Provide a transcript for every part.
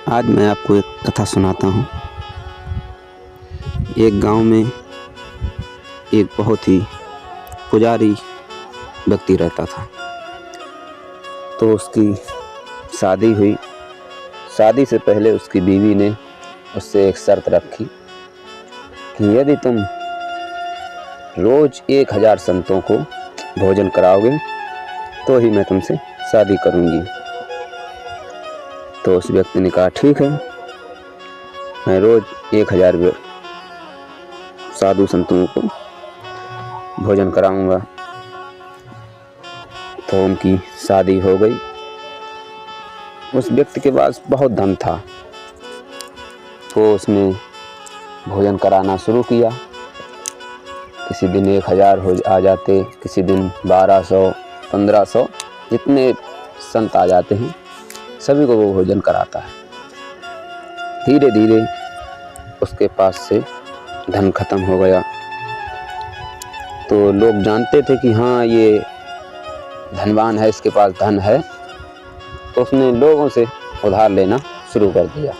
आज मैं आपको एक कथा सुनाता हूँ। एक गांव में एक बहुत ही पुजारी व्यक्ति रहता था। तो उसकी शादी हुई। शादी से पहले उसकी बीवी ने उससे एक शर्त रखी कि यदि तुम रोज 1000 संतों को भोजन कराओगे तो ही मैं तुमसे शादी करूँगी। तो उस व्यक्ति ने कहा, ठीक है, मैं रोज 1000 साधु संतों को भोजन कराऊंगा। तो उनकी शादी हो गई। उस व्यक्ति के पास बहुत धन था, तो उसने भोजन कराना शुरू किया। किसी दिन 1000 हो आ जाते, किसी दिन 1200, 1500, जितने संत आ जाते हैं सभी को वो भोजन कराता है। धीरे धीरे उसके पास से धन खत्म हो गया। तो लोग जानते थे कि हाँ, ये धनवान है, इसके पास धन है। तो उसने लोगों से उधार लेना शुरू कर दिया।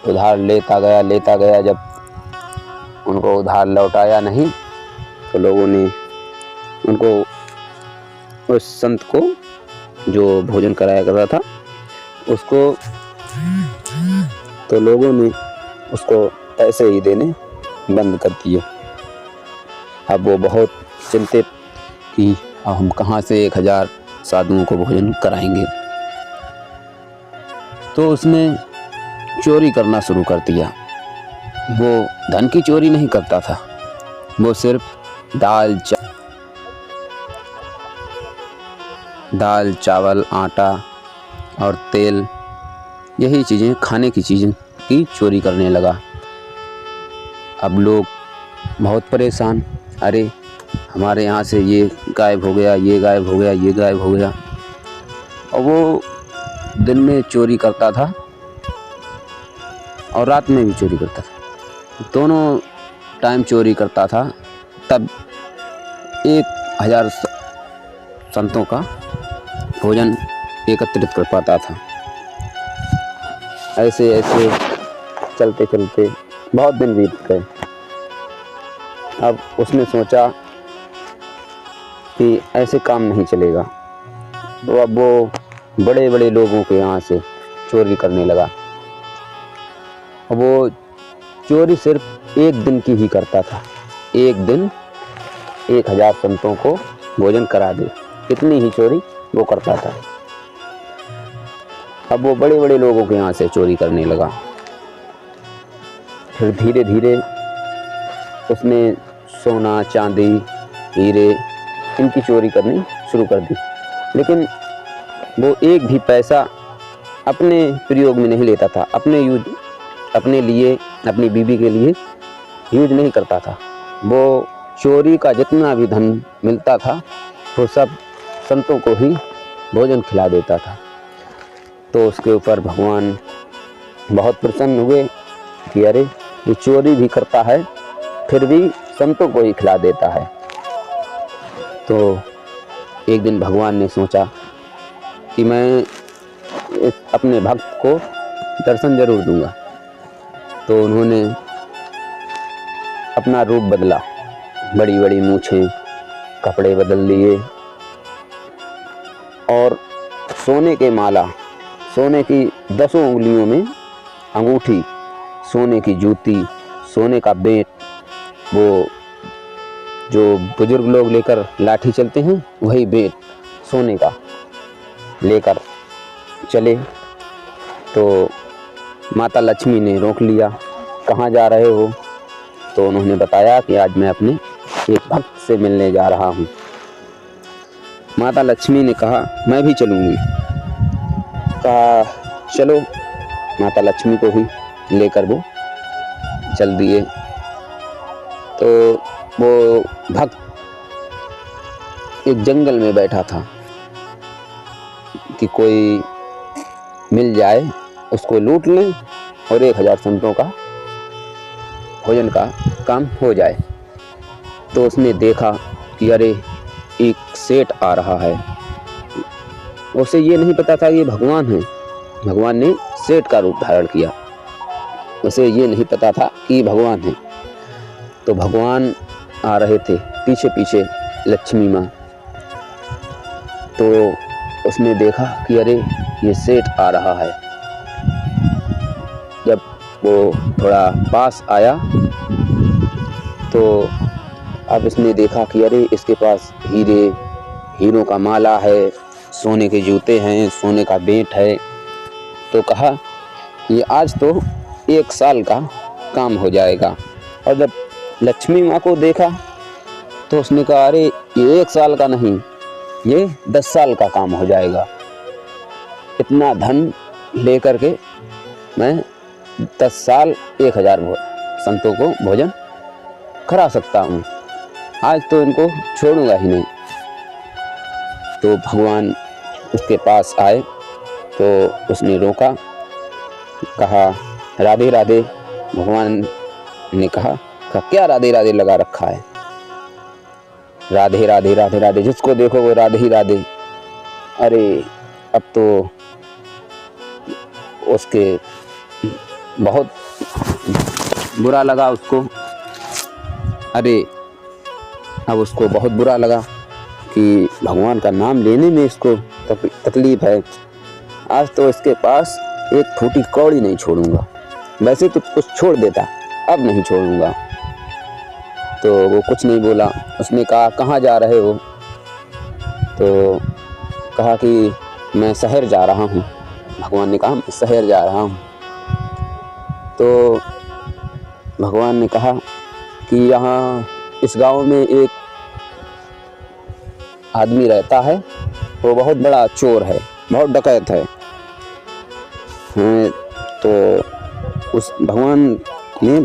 उधार लेता गया। जब उनको उधार लौटाया नहीं तो लोगों ने उनको, उस संत को जो भोजन कराया करता था उसको, तो लोगों ने उसको पैसे ही देने बंद कर दिए। अब वो बहुत चिंतित कि अब हम कहाँ से 1000 साधुओं को भोजन कराएंगे। तो उसने चोरी करना शुरू कर दिया। वो धन की चोरी नहीं करता था, वो सिर्फ दाल चावल आटा और तेल, यही चीज़ें, खाने की चीज़ें की चोरी करने लगा। अब लोग बहुत परेशान, अरे हमारे यहाँ से ये गायब हो गया, ये गायब हो गया, ये गायब हो गया। और वो दिन में चोरी करता था और रात में भी चोरी करता था, दोनों टाइम चोरी करता था। तब 1000 संतों का भोजन एकत्रित कर पाता था। ऐसे ऐसे चलते चलते बहुत दिन बीत गए। अब उसने सोचा कि ऐसे काम नहीं चलेगा। तो अब वो बड़े बड़े लोगों के यहाँ से चोरी करने लगा। अब वो चोरी सिर्फ एक दिन की ही करता था। एक दिन 1000 संतों को भोजन करा दे, इतनी ही चोरी वो करता था। अब वो बड़े बड़े लोगों के यहाँ से चोरी करने लगा। फिर धीरे धीरे उसने सोना चांदी हीरे इनकी चोरी करनी शुरू कर दी। लेकिन वो एक भी पैसा अपने प्रयोग में नहीं लेता था, अपने लिए, अपनी बीवी के लिए यूज नहीं करता था। वो चोरी का जितना भी धन मिलता था वो सब संतों को ही भोजन खिला देता था। तो उसके ऊपर भगवान बहुत प्रसन्न हुए कि अरे, ये चोरी भी करता है फिर भी संतों को ही खिला देता है। तो एक दिन भगवान ने सोचा कि मैं अपने भक्त को दर्शन जरूर दूंगा। तो उन्होंने अपना रूप बदला, बड़ी बड़ी मूछें, कपड़े बदल लिए और सोने के माला, सोने की 10 उंगलियों में अंगूठी, सोने की जूती, सोने का बेंट, वो जो बुजुर्ग लोग लेकर लाठी चलते हैं वही बेंट सोने का लेकर चले। तो माता लक्ष्मी ने रोक लिया, कहाँ जा रहे हो? तो उन्होंने बताया कि आज मैं अपने एक भक्त से मिलने जा रहा हूँ। माता लक्ष्मी ने कहा, मैं भी चलूँगी। कहा, चलो। माता लक्ष्मी को भी लेकर वो चल दिए। तो वो भक्त एक जंगल में बैठा था कि कोई मिल जाए, उसको लूट लें और 1000 संतों का भोजन का काम हो जाए। तो उसने देखा कि अरे, एक सेठ आ रहा है। उसे ये नहीं पता था ये भगवान है। भगवान ने सेठ का रूप धारण किया। उसे ये नहीं पता था कि भगवान है। तो भगवान आ रहे थे पीछे पीछे लक्ष्मी माँ। तो उसने देखा कि अरे ये सेठ आ रहा है। जब वो थोड़ा पास आया तो अब इसने देखा कि अरे इसके पास हीरों का माला है, सोने के जूते हैं, सोने का बेंट है। तो कहा ये आज तो 1 साल का काम हो जाएगा। और जब लक्ष्मी माँ को देखा तो उसने कहा अरे ये 1 साल का नहीं, ये 10 साल का काम हो जाएगा। इतना धन लेकर के मैं 10 साल 1000 संतों को भोजन करा सकता हूँ। आज तो इनको छोड़ूंगा ही नहीं। तो भगवान उसके पास आए तो उसने रोका, कहा राधे राधे। भगवान ने कहा क्या राधे राधे लगा रखा है? राधे राधे राधे राधे, जिसको देखो वो राधे ही राधे। अरे अब तो उसके बहुत बुरा लगा उसको। अरे अब उसको बहुत बुरा लगा कि भगवान का नाम लेने में इसको तकलीफ है। आज तो इसके पास एक फूटी कौड़ी नहीं छोड़ूंगा। वैसे तो कुछ छोड़ देता, अब नहीं छोड़ूंगा। तो वो कुछ नहीं बोला। उसने कहा कहाँ जा रहे हो? तो कहा कि मैं शहर जा रहा हूँ। भगवान ने कहा मैं शहर जा रहा हूँ। तो भगवान ने कहा कि यहाँ इस गांव में एक आदमी रहता है, वो बहुत बड़ा चोर है, बहुत डकैत है। तो उस भगवान ने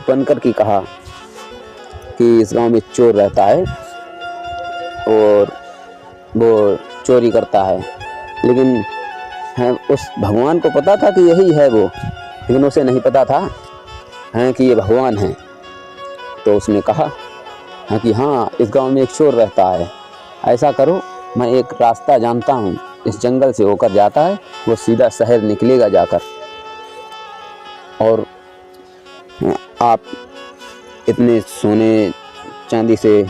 बनकर के कहा कि इस गांव में चोर रहता है और वो चोरी करता है। लेकिन उस भगवान को पता था कि यही है वो, लेकिन उसे नहीं पता था कि ये भगवान है। तो उसने कहा कि हाँ इस गांव में एक चोर रहता है। ऐसा करो, मैं एक रास्ता जानता हूँ, इस जंगल से होकर जाता है, वो सीधा शहर निकलेगा जाकर। और आप इतने सोने चांदी से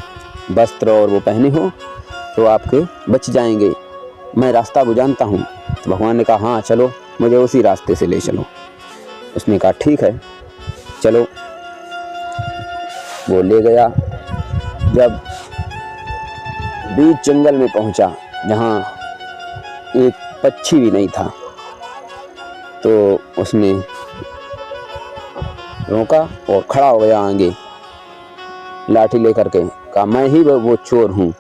वस्त्र और वो पहने हो तो आपके बच जाएंगे। मैं रास्ता वो जानता हूँ। तो भगवान ने कहा हाँ चलो, मुझे उसी रास्ते से ले चलो। उसने कहा ठीक है चलो। वो ले गया। जब बीच जंगल में पहुंचा जहाँ एक पक्षी भी नहीं था, तो उसने रोका और खड़ा हो गया आगे लाठी लेकर के। कहा मैं ही वो चोर हूँ,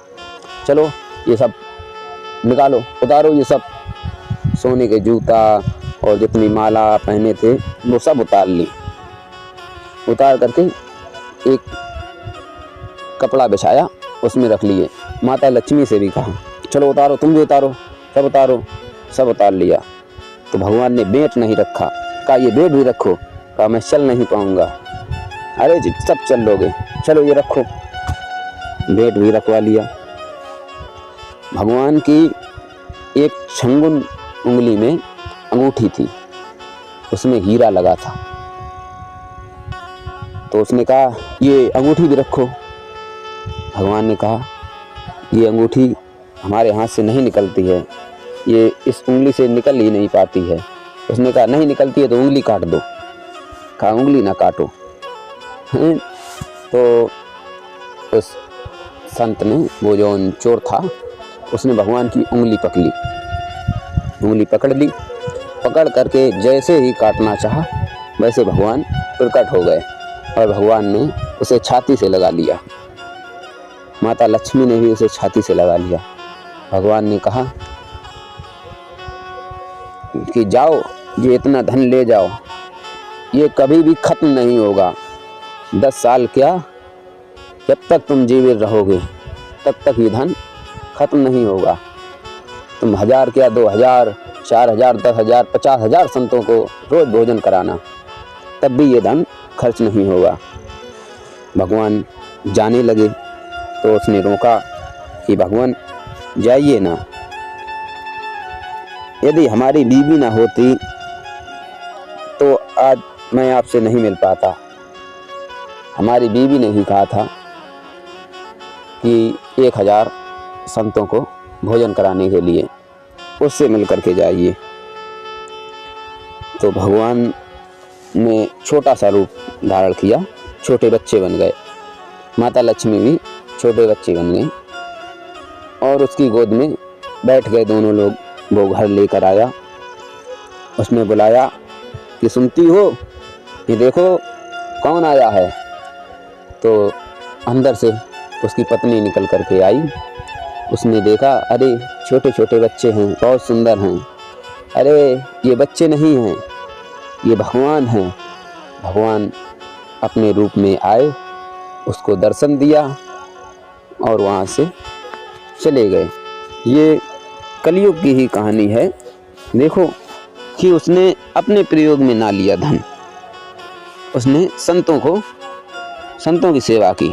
चलो ये सब निकालो, उतारो ये सब सोने के जूता और जितनी माला पहने थे वो सब उतार ली। उतार करके एक कपड़ा बिछाया, उसमें रख लिए। माता लक्ष्मी से भी कहा चलो उतारो, तुम भी उतारो, सब उतारो। सब उतार लिया। तो भगवान ने बेंट नहीं रखा। कहा ये बेंट भी रखो। कहा मैं चल नहीं पाऊंगा। अरे जी सब चल लोगे, चलो ये रखो। बेंट भी रखवा लिया। भगवान की एक छंगुन उंगली में अंगूठी थी, उसमें हीरा लगा था। तो उसने कहा ये अंगूठी भी रखो। भगवान ने कहा ये अंगूठी हमारे हाथ से नहीं निकलती है, ये इस उंगली से निकल ही नहीं पाती है। उसने कहा नहीं निकलती है तो उंगली काट दो। कहा उंगली ना काटो। तो उस संत ने, वो जो चोर था, उसने भगवान की उंगली पकड़ी। उंगली पकड़ ली। पकड़ करके जैसे ही काटना चाहा वैसे भगवान प्रकट हो गए और भगवान ने उसे छाती से लगा लिया। माता लक्ष्मी ने भी उसे छाती से लगा लिया। भगवान ने कहा कि जाओ, ये इतना धन ले जाओ, ये कभी भी खत्म नहीं होगा। 10 साल क्या, जब तक तुम जीवित रहोगे तब तक ये धन खत्म नहीं होगा। तुम 1000 क्या, 2000, 4000, 10,000, 50,000 संतों को रोज भोजन कराना, तब भी ये धन खर्च नहीं होगा। भगवान जाने लगे तो उसने रोका कि भगवान जाइए ना, यदि हमारी बीवी ना होती तो आज मैं आपसे नहीं मिल पाता। हमारी बीवी ने ही कहा था कि 1000 संतों को भोजन कराने के लिए उससे मिल करके जाइए। तो भगवान ने छोटा सा रूप धारण किया, छोटे बच्चे बन गए। माता लक्ष्मी भी छोटे बच्चे बन गए और उसकी गोद में बैठ गए दोनों लोग। वो घर लेकर आया, उसने बुलाया कि सुनती हो, ये देखो कौन आया है। तो अंदर से उसकी पत्नी निकल करके आई। उसने देखा, अरे छोटे छोटे बच्चे हैं, बहुत सुंदर हैं। अरे ये बच्चे नहीं हैं, ये भगवान हैं। भगवान अपने रूप में आए, उसको दर्शन दिया और वहाँ से चले गए। ये कलयुग की ही कहानी है। देखो कि उसने अपने प्रयोग में ना लिया धन, उसने संतों की सेवा की।